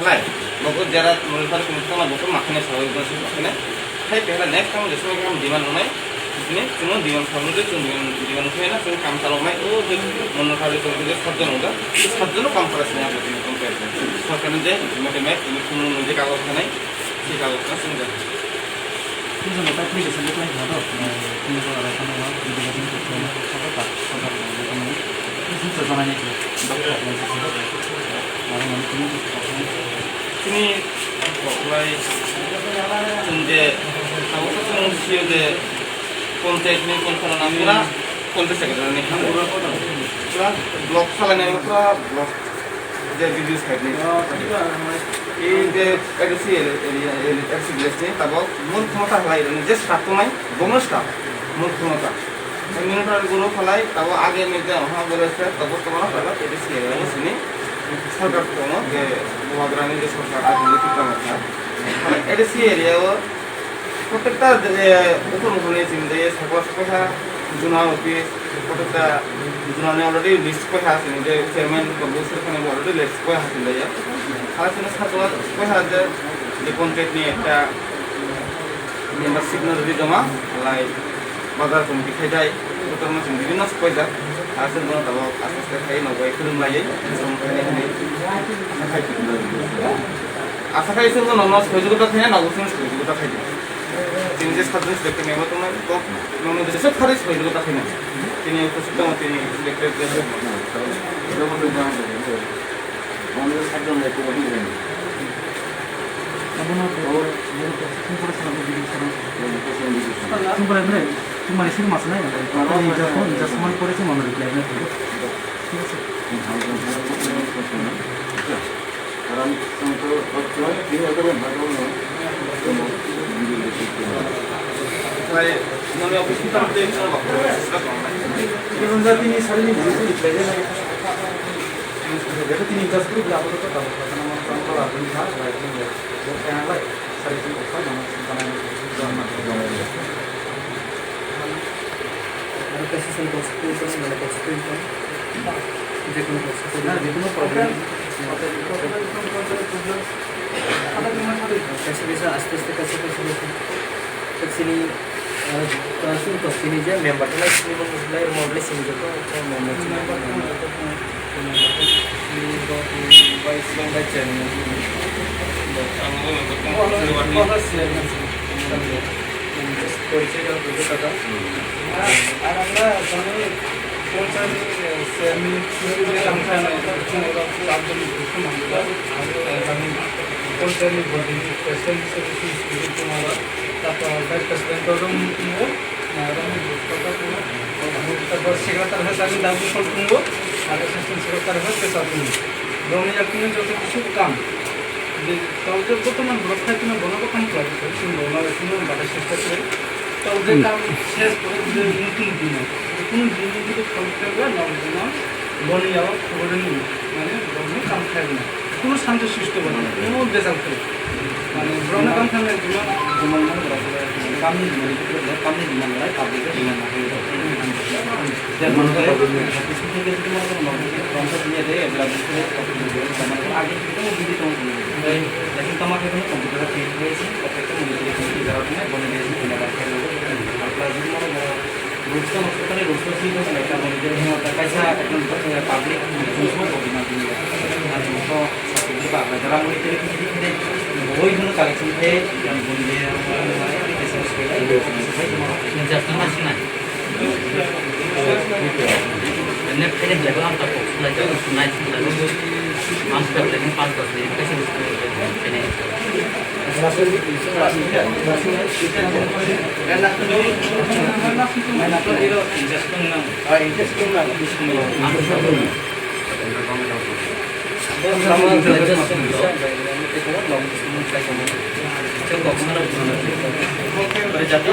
pehlai boko jara mulfar kumtama boko makhine sabai bose makhine hai pehla next time jesme kam diman nai ini cuma diman samu de cuma diman ukhena cuma kam salomai o je monno khali to je sajjon oda sajjon kam korasne apa ini compare সরকারের যে মোটে map তুমি কোনো যে কাগজ নাই সেই কাগজটা শুনবে 그래서 뭐 딱히 이제 생각이 나도 그래서 알아서는 뭐 이제 가진 것들은 서로가 서로가 뭐는 진짜 전환이 돼. 나는 그런 거 তুমি প্রায় যে কাগজ সিওতে পঞ্চায়েত নিয়ে কোনখানে আমরা 50 টাকা জানি পুরা ব্লক চালানো পুরা ব্লক যে ভিডিও সাইড নেই এই যে এডিসি এরিয়া এডিসি ব্লেসে তারপর মূল ক্ষমতা হলাই যে স্টাফ তো নাই বোনাস স্টাফ মূল ক্ষমতা মিনিটার গুলো ফলাই তারপর আগে নিজে হা বলেছে তারপর তোমার তারপর এডিসি এরিয়া শুনি সরকার তো যে মহাগ্রামে যে সরকার আগে ঠিক আছে এডিসি এরিয়াও প্রত্যেকটা উপমুখে চিন্তা সরকার কথা জুনা অফিস প্রত্যেকটা জুনানে অলরেডি লিস্ট কথা আছে যে চেয়ারম্যান বসের ওখানে অলরেডি লিস্ট কথা আছে লাইয়া আর শুনে ছাত্র কথা যে পঞ্চায়েত নিয়ে একটা মেম্বারশিপ নজরি জমা লাই বাজার কমিটি খাই যায় ওটার মধ্যে বিভিন্ন পয়সা আর শুনে তারপর আস্তে আস্তে খাই নবাই খুলুমলাইয়ে আশা খাই শুনে নন সহযোগিতা খাই না নবসুন সহযোগিতা খাই তিনি যে ছাত্র দেখতে নেব তোমার তো মনে হচ্ছে সব খারিজ সহযোগিতা খাই না তিনি উপস্থিত তিনি দেখতে তোমার এসে মাছ নাই যখন করেছে মনে রিপ্লাই না ঠিক আছে কারণ মানে অফিস থেকে তিনি সারাদিন তিনি জাস্ট করে আপাতত যে কোনো প্রবলেম আস্তে আস্তে কাছে sini untuk sini je member lah sini mulai model sini je tu member sini vice member channel परिचय करा आरामला तुम्ही कोणता सेमी काम करायला कोणत्याही बॉडी स्पेशल सर्व्हिसेस तुम्हाला वाईस प्रेसिडेंटवरून তারপর সেক্রেটারি হয়ে আমি দাবি করবো আর অ্যাসিস্ট্যান্ট সেক্রেটারি হয়ে পেশা করবো দমে আপনি যত কিছু কাম যে তাহলে বর্তমান ব্লক খাই কিনা বনক কাম করে শুনবো ওনারা শুনবো বাড়ি চেষ্টা করে তাহলে কাম শেষ করে যে নতুন দিন কোনো দিন যদি ফল করবে নবদিন বনে যাওয়া খবর নেই মানে বনে কাম খাইবে না কোনো শান্তি সৃষ্টি হবে না কোনো বেজাল করে মানে বনে কাম খাইলে জমান কামনি কামনি দিমান হয় পাবলিকের দিমান যেমন করে কিছু থেকে যদি মনে করো কনসার্ট নিয়ে দেয় এগুলা বিষয়ে আগে থেকে বিধি তোমার लेकिन তোমাকে এখানে কম্পিউটার ক্রিয়েট হয়েছে প্রত্যেকটা মনিটরে কিন্তু যারা কিনা বনে দিয়েছে কিনা রাখা আর প্লাস যদি মনে করো রুলস তো নষ্ট রুলস ঠিক আছে একটা মনিটরে কাইসা একদম পাবলিক সময় অভিমান দিয়ে আর মতো সাবজেক্ট বা যারা মনিটরে কিছু দিকে ওই জন্য কালেকশন থেকে বনে দিয়ে Menjadi masih ini pilih lagu apa kok belajar sunai lagu masker lagi pas pas ini kasih ini Jadi